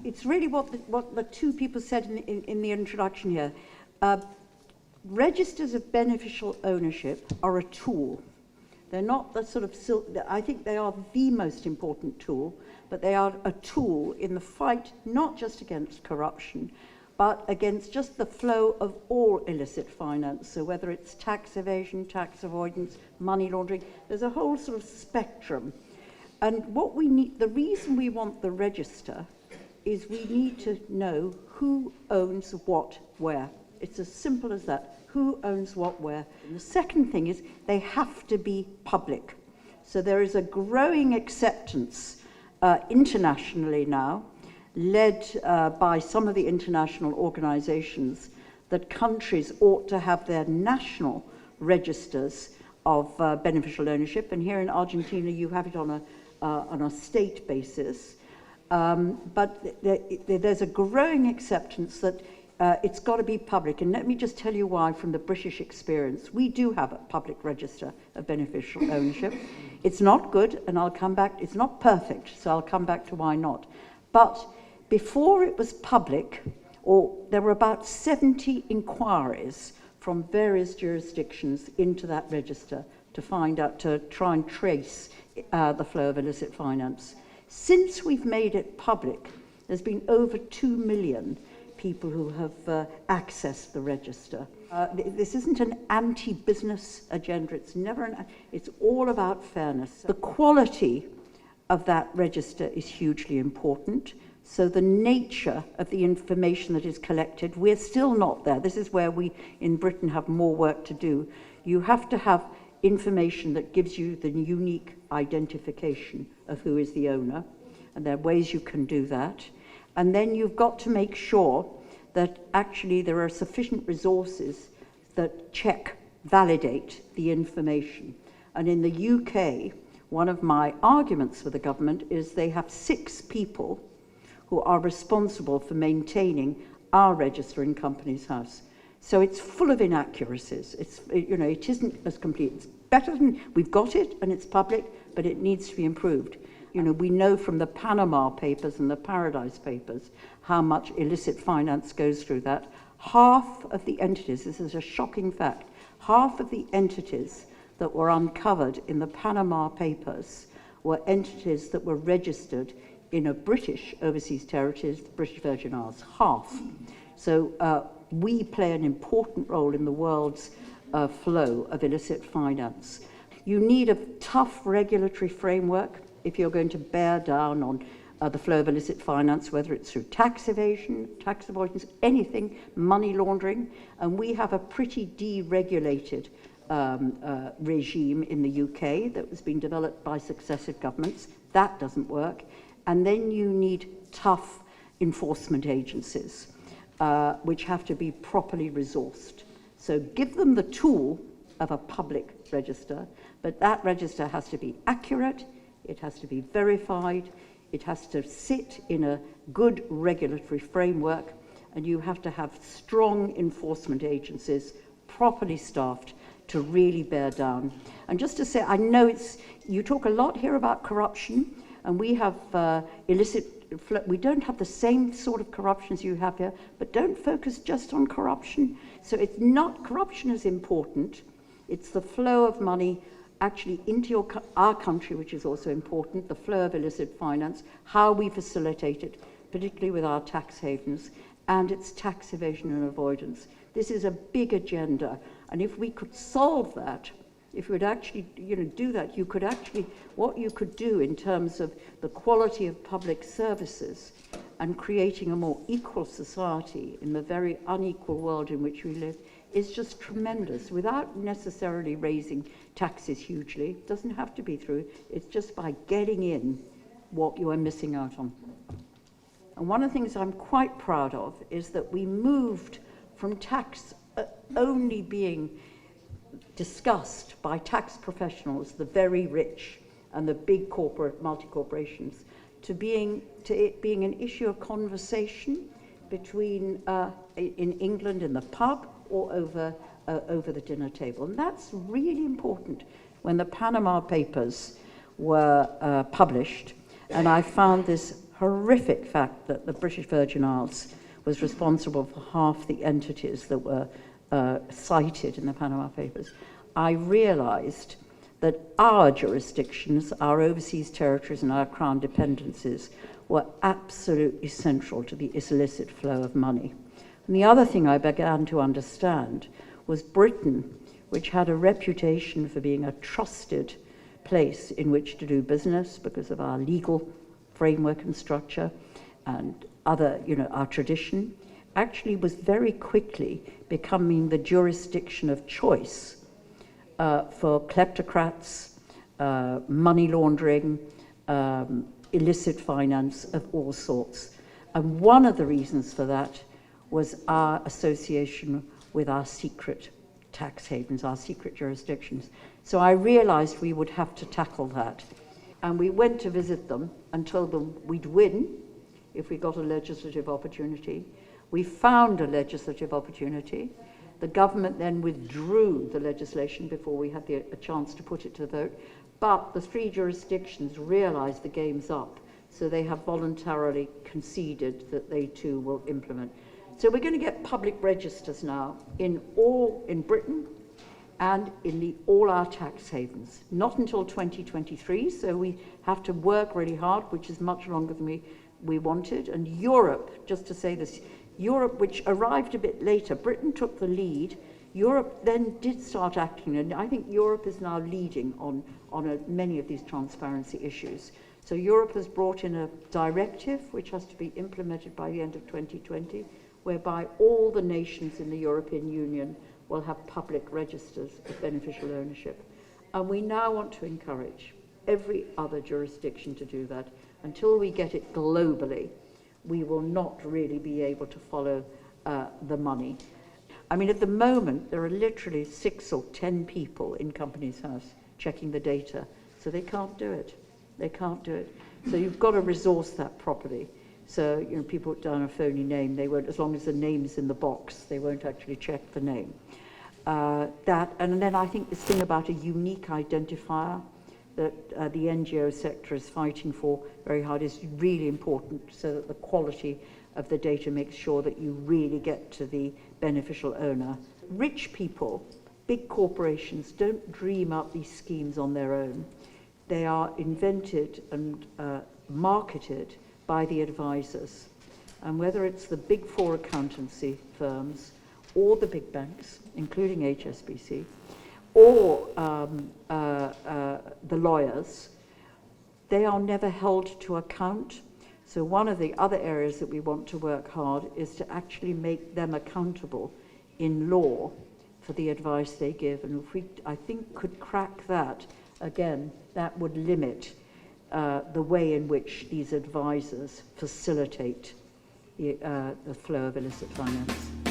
it's really what the two people said in the introduction here. Registers of beneficial ownership are a tool. They're not the sort of, I think they are the most important tool, but they are a tool in the fight not just against corruption, but against just the flow of all illicit finance. So whether it's tax evasion, tax avoidance, money laundering, there's a whole sort of spectrum. And what we need, the reason we want the register is we need to know who owns what where. It's as simple as that. Who owns what where. And the second thing is they have to be public. So there is a growing acceptance internationally now, led by some of the international organizations, that countries ought to have their national registers of beneficial ownership. And here in Argentina, you have it on a state basis. But there's a growing acceptance that it's got to be public. And let me just tell you why from the British experience. We do have a public register of beneficial ownership. It's not good, and I'll come back. It's not perfect, so I'll come back to why not. But before it was public, there were about 70 inquiries from various jurisdictions into that register to find out, to try and trace the flow of illicit finance. Since we've made it public, there's been over 2 million people who have accessed the register. This isn't an anti-business agenda. It's never it's all about fairness. The quality of that register is hugely important. So the nature of the information that is collected, we're still not there. This is where we in Britain have more work to do. You have to have information that gives you the unique identification of who is the owner, and there are ways you can do that. And then you've got to make sure that actually there are sufficient resources that check, validate the information. And in the UK, one of my arguments for the government is they have 6 people who are responsible for maintaining our register in Companies House. So it's full of inaccuracies. It isn't as complete. It's better than, we've got it and it's public, but it needs to be improved. We know from the Panama Papers and the Paradise Papers how much illicit finance goes through that. Half of the entities, this is a shocking fact, half of the entities that were uncovered in the Panama Papers were entities that were registered in a British overseas territory, the British Virgin Islands, half. So we play an important role in the world's flow of illicit finance. You need a tough regulatory framework if you're going to bear down on the flow of illicit finance, whether it's through tax evasion, tax avoidance, anything, money laundering. And we have a pretty deregulated regime in the UK that has been developed by successive governments. That doesn't work. And then you need tough enforcement agencies, which have to be properly resourced. So give them the tool of a public register, but that register has to be accurate, it has to be verified, it has to sit in a good regulatory framework, and you have to have strong enforcement agencies, properly staffed, to really bear down. And just to say, I know you talk a lot here about corruption, and we have we don't have the same sort of corruption as you have here, but don't focus just on corruption. So it's not, corruption is important, it's the flow of money actually into our country, which is also important, the flow of illicit finance, how we facilitate it, particularly with our tax havens, and its tax evasion and avoidance. This is a big agenda, and if we could solve that, if we would actually do that, you could actually, what you could do in terms of the quality of public services and creating a more equal society in the very unequal world in which we live is just tremendous, without necessarily raising taxes hugely. It doesn't have to be through, it's just by getting in what you are missing out on. And one of the things I'm quite proud of is that we moved from tax only being discussed by tax professionals, the very rich and the big corporate multi-corporations, to it being an issue of conversation between in England in the pub or over the dinner table. And that's really important. When the Panama Papers were published, and I found this horrific fact that the British Virgin Islands was responsible for half the entities that were cited in the Panama Papers, I realized that our jurisdictions, our overseas territories and our crown dependencies were absolutely central to the illicit flow of money. And the other thing I began to understand was Britain, which had a reputation for being a trusted place in which to do business because of our legal framework and structure and other, our tradition, actually was very quickly becoming the jurisdiction of choice for kleptocrats, money laundering, illicit finance of all sorts. And one of the reasons for that was our association with our secret tax havens, our secret jurisdictions. So I realized we would have to tackle that. And we went to visit them and told them we'd win if we got a legislative opportunity. We found a legislative opportunity. The government then withdrew the legislation before we had a chance to put it to vote. But the three jurisdictions realized the game's up, so they have voluntarily conceded that they too will implement. So we're going to get public registers now in Britain and in all our tax havens. Not until 2023, so we have to work really hard, which is much longer than we wanted. And Europe, just to say this, Europe, which arrived a bit later, Britain took the lead. Europe then did start acting, and I think Europe is now leading on many of these transparency issues. So Europe has brought in a directive which has to be implemented by the end of 2020, whereby all the nations in the European Union will have public registers of beneficial ownership. And we now want to encourage every other jurisdiction to do that. Until we get it globally, we will not really be able to follow the money. I mean, at the moment, there are literally 6 or 10 people in Companies House checking the data, so they can't do it. They can't do it. So you've got to resource that properly. So, people put down a phony name, they won't, as long as the name's in the box, they won't actually check the name. And then I think this thing about a unique identifier that the NGO sector is fighting for very hard is really important, so that the quality of the data makes sure that you really get to the beneficial owner. Rich people, big corporations, don't dream up these schemes on their own. They are invented and marketed by the advisors. And whether it's the big 4 accountancy firms or the big banks, including HSBC, or the lawyers, they are never held to account. So one of the other areas that we want to work hard is to actually make them accountable in law for the advice they give. And if we, I think, could crack that, again, that would limit the way in which these advisors facilitate the flow of illicit finance.